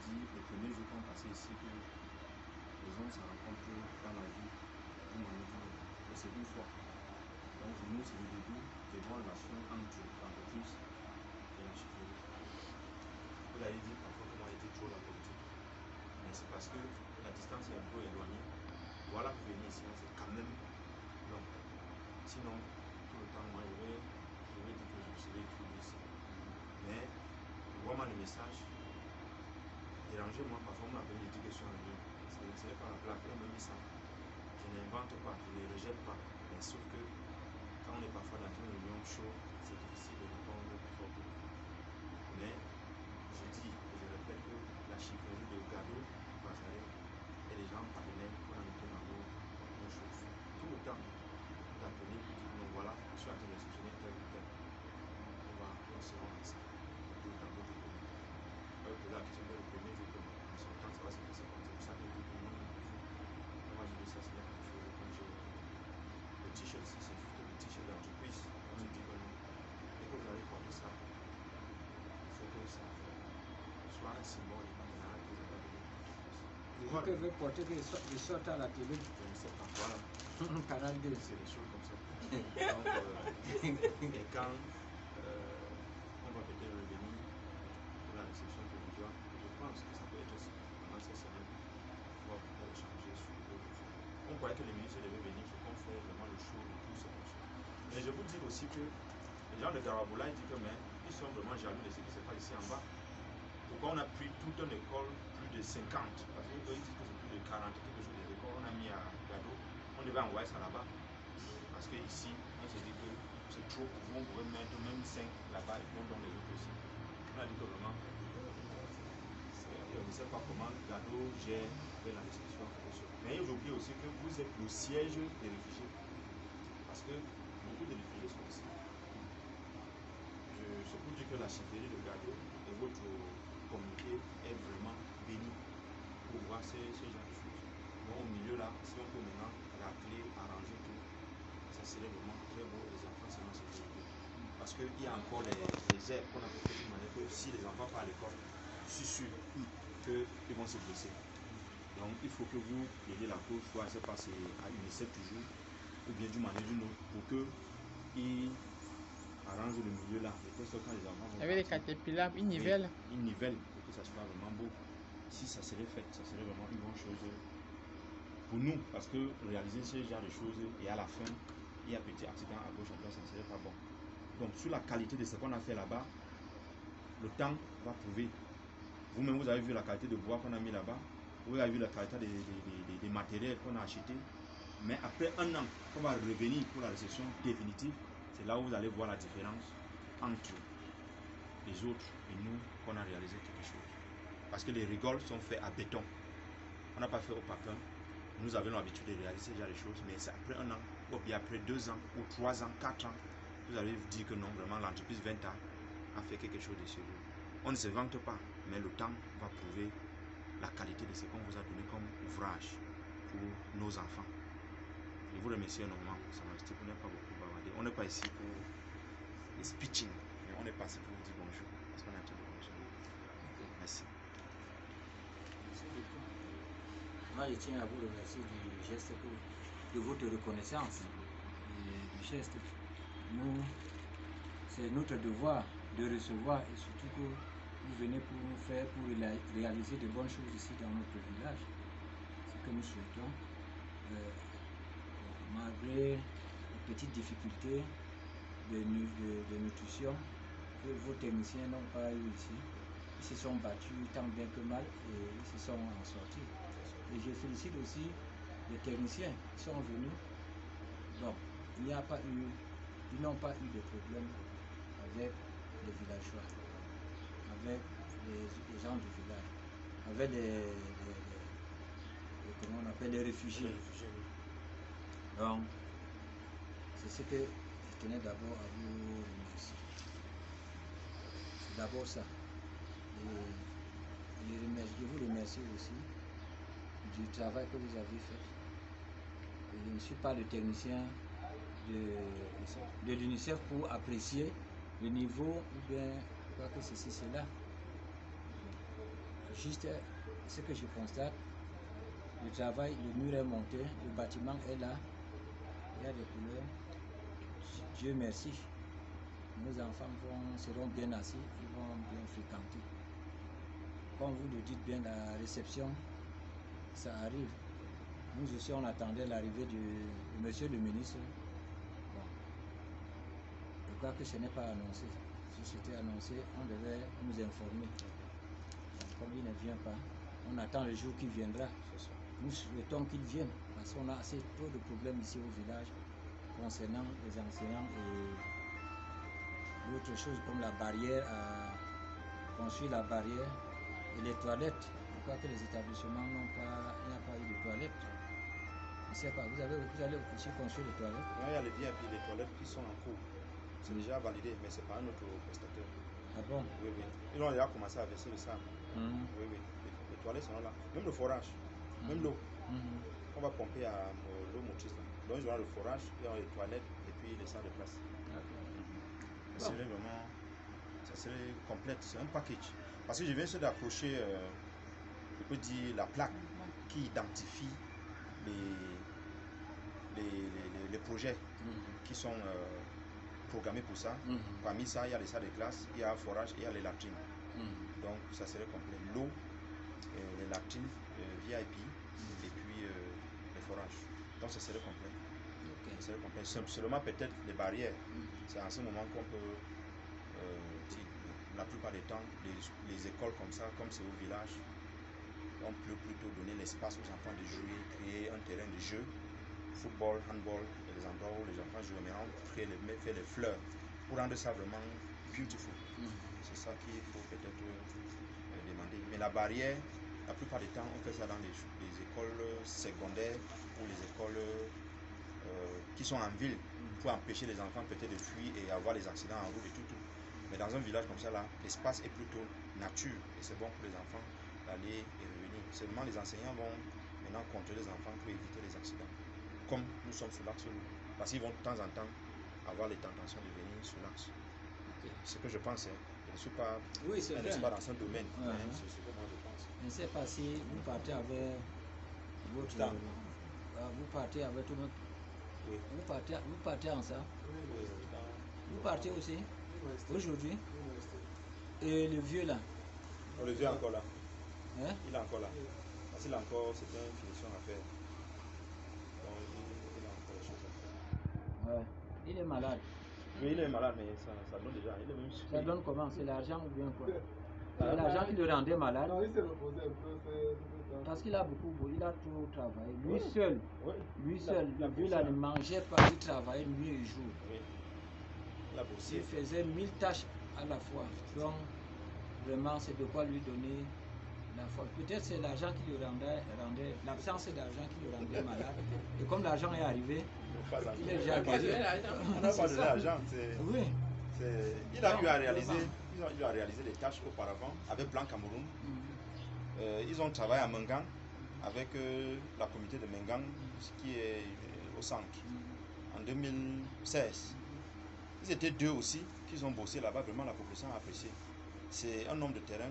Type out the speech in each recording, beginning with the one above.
dit les premiers jours qu'on passait ici que les hommes se rencontrent dans la vie d'une manière ou d'une autre. Et c'est une fois. Donc pour nous, c'est le début des bonnes relations entre l'entreprise et la chefferie. Vous l'avez dit parfois comment était trop la politique. Mais c'est parce que la distance est un peu éloignée. Voilà, vous venez ici, c'est quand même long. Sinon, tout le temps, moi, je vais dire que je serai tout ici. Mais, vraiment, le message, dérangez-moi, parfois, on m'appelle, je dis que je suis en ligne. Ce n'est pas la plaque, on me dit ça. Je n'invente pas, je ne rejette pas. Mais sauf que, quand on est parfois dans une réunion chaude, c'est difficile de répondre parfois au téléphone. Mais, je dis, je répète que la chiffonnerie de Gado, Bazaré, et les gens partenaires qu'on a mis dans nos choses. Tout le temps, vous appelez, vous dites, non, voilà, je suis en train de réceptionner tel ou tel. On se rend ensemble. Tout le temps, vous dites, poser la question dès le premier jour, en sortant, ça va se passer comme ça. C'est pour ça que vous dites, non, moi je dis ça, c'est la même chose. Quand j'ai le t-shirt ici, c'est juste le t-shirt d'entreprise. On se dit que non. Dès que vous allez porter ça, il faut que ça soit un symbole de partenariat que vous avez avec l'entreprise. Vous pouvez porter des sortes à la télé. Je ne sais pas, voilà. Canal 2. C'est des choses comme ça. Donc, et quand on va peut-être revenir pour la réception provisoire, je pense que ça peut être pendant ces semaines, on va pouvoir échanger sur d'autres choses. On croyait que les ministres devaient venir, c'est qu'on fait vraiment le show de tout ce qu'on fait. Mais je vous dis aussi que les gens de Garaboula, ils disent que mais ils sont vraiment jaloux de ce qui se passe ici en bas. Pourquoi on a pris toute une école, plus de 50, parce qu'ils disent que c'est plus de 40 quelque chose des écoles, on a mis à Gado, on devait envoyer ça là-bas. Parce que ici, on se dit que c'est trop pour vous, on pourrait mettre même 5 là-bas et puis on donne les autres aussi. On a dit que vraiment, je ne sais pas comment Gado gère avec la restriction. Mais il faut oublier aussi que vous êtes le siège des réfugiés. Parce que beaucoup de réfugiés sont ici. Je peux dire que la chefferie de Gado et votre communauté est vraiment bénie pour voir ces gens de choses. Donc au milieu là, si on peut maintenant racler, arranger tout, ça serait vraiment très beau, les enfants seront en sécurité. Parce qu'il y a encore les aides qu'on a fait d'une manière que si les enfants partent à l'école, je suis sûr qu'ils vont se blesser. Donc il faut que vous ayez la cause, soit c'est passé à UNICEF toujours, ou bien d'une manière ou d'une autre, pour qu'ils arrangent le milieu là. Et que quand les enfants vont avec les caterpillars, ils nivellent. Ils nivellent pour que ça soit vraiment beau. Si ça serait fait, ça serait vraiment une bonne chose pour nous, parce que réaliser ce genre de choses et à la fin, il y a un petit accident à gauche, à droite, ça ne serait pas bon. Donc sur la qualité de ce qu'on a fait là-bas, le temps va prouver. Vous-même, vous avez vu la qualité de bois qu'on a mis là-bas, vous avez vu la qualité des matériels qu'on a achetés, mais après un an, on va revenir pour la réception définitive, c'est là où vous allez voir la différence entre les autres et nous, qu'on a réalisé quelque chose. Parce que les rigoles sont faits à béton. On n'a pas fait au papin. Nous avons l'habitude de réaliser ce genre de choses, mais c'est après un an, ou bien après 2 ans, ou 3 ans, 4 ans, vous allez vous dire que non, vraiment l'entreprise 20 ans a fait quelque chose de sérieux. On ne se vante pas, mais le temps va prouver la qualité de ce qu'on vous a donné comme ouvrage pour nos enfants. Je vous remercie énormément pour ça, Majesté, vous n'êtes pas beaucoup bavardé. On n'est pas ici pour le speeching, mais on est passé pour vous dire bonjour, parce qu'on est en train de fonctionner. Merci. Moi, je tiens à vous remercier du geste, de votre reconnaissance, du geste. Nous, c'est notre devoir de recevoir et surtout que vous venez pour nous faire, pour réaliser de bonnes choses ici dans notre village. C'est ce que nous souhaitons. Malgré les petites difficultés de nutrition que vos techniciens n'ont pas eu ici, ils se sont battus tant bien que mal et ils se sont en sortis. Et je félicite aussi les techniciens qui sont venus. Donc, ils n'ont pas eu de problème avec les villageois, avec les gens du village, avec comment on appelle, les réfugiés. Donc, c'est ce que je tenais d'abord à vous remercier. C'est d'abord ça. Et je vous remercie aussi du travail que vous avez fait. Et je ne suis pas le technicien de l'UNICEF pour apprécier le niveau ou bien quoi que ceci, cela. Juste ce que je constate, le travail, le mur est monté, le bâtiment est là, il y a des couleurs. Dieu merci, nos enfants seront bien assis, ils vont bien fréquenter. Comme vous le dites bien, la réception, ça arrive. Nous aussi, on attendait l'arrivée de monsieur le ministre. Bon. Je crois que ce n'est pas annoncé. Si c'était annoncé, on devait nous informer. Comme il ne vient pas, on attend le jour qu'il viendra. Nous souhaitons qu'il vienne, parce qu'on a assez trop de problèmes ici au village concernant les enseignants et d'autres choses comme la barrière, à construire la barrière et les toilettes. Je crois que les établissements n'ont pas, il n'y a pas eu de toilettes. Je ne sais pas, vous allez aussi construire les toilettes? Il y a les VIP, les toilettes qui sont en cours. C'est déjà validé, mais c'est pas un autre prestataire. Ah bon? Oui, oui. Ils ont déjà commencé à verser le sable. Oui, oui. Les toilettes sont là. Même le forage, même l'eau. On va pomper à l'eau motrice là. Donc ils auront le forage, il y aura les toilettes et puis les salles de place. Ça serait vraiment, ça serait complète, c'est un package. Parce que je viens juste d'approcher, je peux dire, la plaque qui identifie les projets qui sont programmés pour ça. Parmi ça, il y a les salles de classe, il y a un forage et il y a les latrines. Donc ça serait complet. L'eau, les latrines, VIP et puis les forages. Donc ça serait complet. Ça serait complet. Seulement peut-être les barrières. C'est en ce moment qu'on peut dire, la plupart des temps, les écoles comme ça, comme c'est au village, on peut plutôt donner l'espace aux enfants de jouer, créer un terrain de jeu, football, handball, les endroits où les enfants jouent, mais on fait les fleurs pour rendre ça vraiment beautiful. C'est ça qu'il faut peut-être demander. Mais la barrière, la plupart du temps, on fait ça dans les écoles secondaires ou les écoles qui sont en ville pour empêcher les enfants peut-être de fuir et avoir les accidents en route et tout. Mais dans un village comme ça, là, l'espace est plutôt nature et c'est bon pour les enfants d'aller et revenir. Seulement les enseignants vont maintenant contrôler les enfants pour éviter les accidents. Comme nous sommes sur l'axe lourd. Parce qu'ils vont de temps en temps avoir les tentations de venir sur l'axe. Ce que je pense, je ne suis pas un expert dans ce domaine, c'est ce que moi je pense. Je ne sais pas si vous partez avec votre temps. Vous partez avec tout le monde. Oui. Vous partez ensemble. Vous partez aussi aujourd'hui. Et le vieux là? Le vieux est encore là. Hein? Il est encore là. Parce qu'il a encore certaines finitions à faire. Donc il a encore des choses à faire. Ouais. Il est malade. Oui, il est malade, mais ça donne déjà. Il est même ça donne comment? C'est l'argent ou bien quoi? C'est l'argent qui le rendait malade. Non, il s'est reposé un peu. Parce qu'il a il a trop travaillé. Lui seul, le vieux là ne mangeait pas, il travaillait nuit et jour. Oui. Il a bossé. Il faisait 1000 tâches à la fois. Donc, vraiment, c'est de quoi lui donner la force. Peut-être c'est l'argent qui le rendait l'absence d'argent qui le rendait malade. Et comme l'argent est arrivé, il est déjà guéri. On n'a pas donné l'argent. Oui. Il a eu à réaliser. Ils ont réalisé les tâches auparavant avec Blanc Cameroun. Ils ont travaillé à Mengang avec la communauté de Mengang, qui est au centre, en 2016. Ils étaient deux aussi qui ont bossé là-bas, vraiment la population a apprécié. C'est un homme de terrain.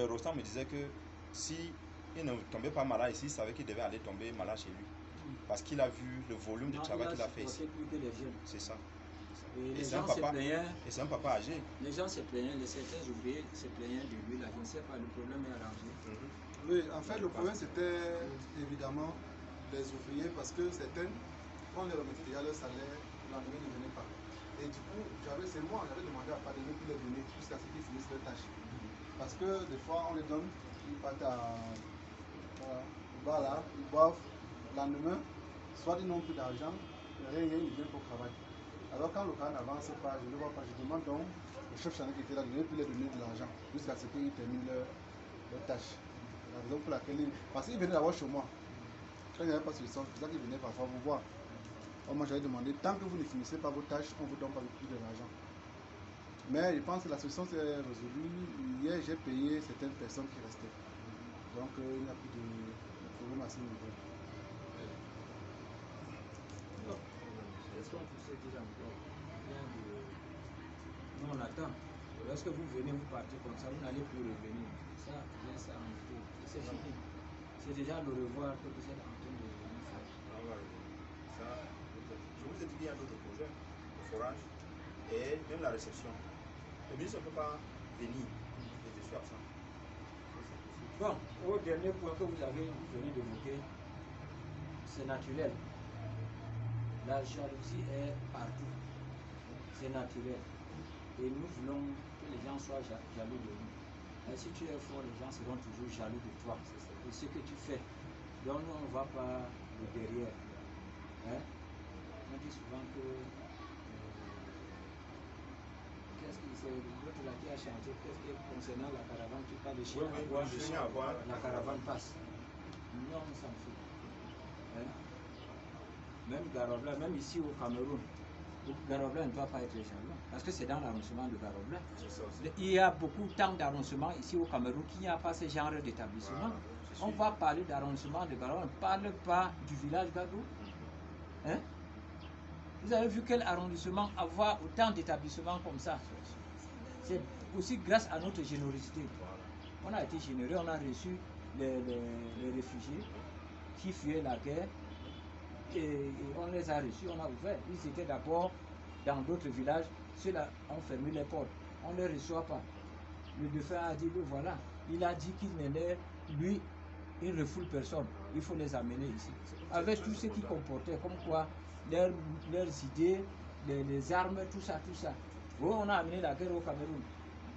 Rostam me disait que si il ne tombait pas malade ici, il savait qu'il devait aller tomber malade chez lui. Parce qu'il a vu le volume de travail qu'il a fait ici. C'est ça. Et c'est un papa âgé. Les gens se plaignaient, certains ouvriers se plaignaient de lui, là, je ne sais pas, le problème est arrangé. Oui, en fait, le problème c'était évidemment les ouvriers parce que certains, quand on les remettait déjà leur salaire, le lendemain ne venait pas. Et du coup, c'est moi, j'avais demandé à pardonner pour les donner jusqu'à ce qu'ils finissent leur tâche. Parce que des fois, on les donne, ils partent au bar là, ils boivent, le lendemain, soit ils n'ont plus d'argent, rien, ils viennent pour travailler. Alors quand le cas n'avance pas, je ne vois pas, je demande donc au chef chantier qui était là de ne plus leur donner de l'argent jusqu'à ce qu'ils terminent leur tâche. La raison pour laquelle parce qu'ils venaient d'abord chez moi. Quand il n'y avait pas de solution, c'est pour ça qu'ils venaient parfois vous voir. Moi j'avais demandé, tant que vous ne finissez pas vos tâches, on ne vous donne pas plus de l'argent. Mais je pense que la solution s'est résolue. Hier j'ai payé certaines personnes qui restaient. Donc il n'y a plus de problème à ce niveau. Est-ce qu'on peut se dire encore? Nous on attend. Lorsque vous venez, vous partez comme ça, vous n'allez plus revenir. Ça, ça en fait. C'est fini. C'est déjà le revoir que vous êtes en train de faire. On va revenir. Ça, je vous ai dit qu'il y a d'autres projets, le forage et même la réception. Le ministre ne peut pas venir et je suis absent. Bon, au dernier point que vous venez d'évoquer, c'est naturel. La jalousie est partout. C'est naturel. Et nous voulons que les gens soient jaloux de nous. Et si tu es fort, les gens seront toujours jaloux de toi. De ce que tu fais. Donc nous, on ne va pas le derrière. Hein? On dit souvent que qu'est-ce que c'est l'autre là qui a chanté, qu'est-ce que concernant la caravane, tu parles de chien à boire, la caravane passe. Non, on s'en fout. Hein? Même Garobla, même ici au Cameroun, Garobla ne doit pas être jaloux, parce que c'est dans l'arrondissement de Garobla. Il y a beaucoup tant d'arrondissements ici au Cameroun qu'il n'y a pas ce genre d'établissement. On va parler d'arrondissement de Garobla, on ne parle pas du village Gadou. Hein? Vous avez vu quel arrondissement avoir autant d'établissements comme ça? C'est aussi grâce à notre générosité. On a été généreux, on a reçu les réfugiés qui fuyaient la guerre et on les a reçus, on a ouvert. Ils étaient d'abord dans d'autres villages, ceux-là ont fermé les portes. On ne les reçoit pas. Le défunt a dit, voilà, il a dit qu'il n'allait, lui, il ne refoule personne. Il faut les amener ici. Avec tout ce qui comportait, comme quoi leurs idées, les armes, tout ça, tout ça. Oh, on a amené la guerre au Cameroun.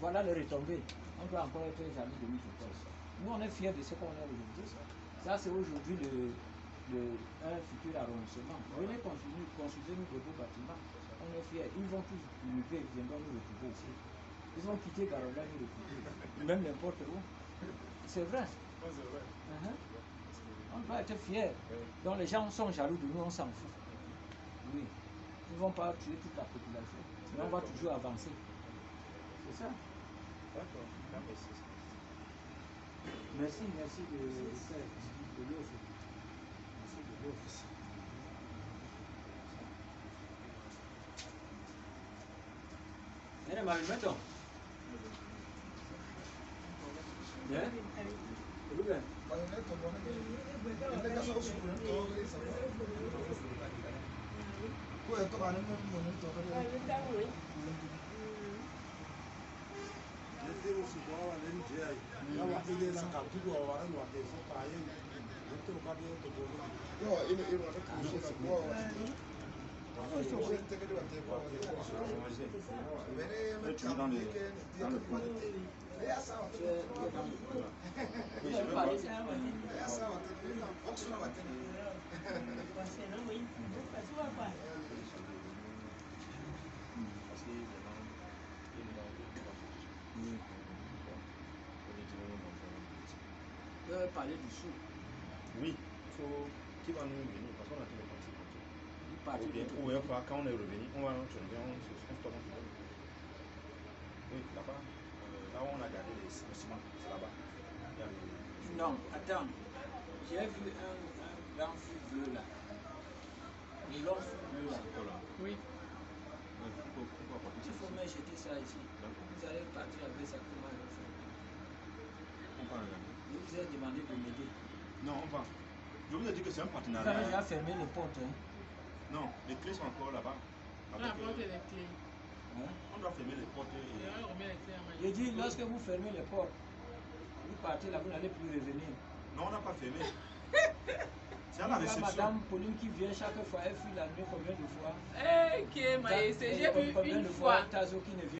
Voilà les retombées. On doit encore être jaloux de nous. Nous, on est fiers de ce qu'on est aujourd'hui. Ça, c'est aujourd'hui un futur arrondissement. Venez construire nous de beaux bâtiments. On est fiers. Ils vont tous migrer, ils viendront nous retrouver ici. Ils vont quitter Garobla, nous retrouver. Même n'importe où. C'est vrai. On doit être fiers. Donc les gens sont jaloux de nous, on s'en fout. Oui. Ils ne vont pas tuer toute la population. Mais on va toujours avancer. C'est ça. D'accord. Merci de l'offre. Merci de l'offre. Era malmeto. Ya? Ruben. Parler du sou. Oui, il faut qui va nous venir parce qu'on a tous les partis. Ou bien quand on est revenu, on va se revenir, on stoppe. Oui, là-bas, là où on a gardé les ciments, c'est là-bas. Non, attends. J'ai vu un grand fût bleu là. Le long fût bleu là. Oui. Il faut même jeter ça ici. Vous allez partir avec ça, comment on va faire? On va regarder. Je vous ai demandé de m'aider. Non, on va. Je vous ai dit que c'est un Vous avez partenariat. déjà fermé les portes. Hein? Non, les clés sont encore là-bas. La porte et les clés. Hein? On doit fermer les portes et... On remet les clés à Je dis, lorsque vous fermez les portes, vous partez là, vous n'allez plus revenir. Non, on n'a pas fermé. C'est à la Il y a réception. Madame Pauline qui vient chaque fois, elle fuit la nuit combien de fois? Eh, ok, mais j'ai vu Combien une de fois. Tazo qui ne vient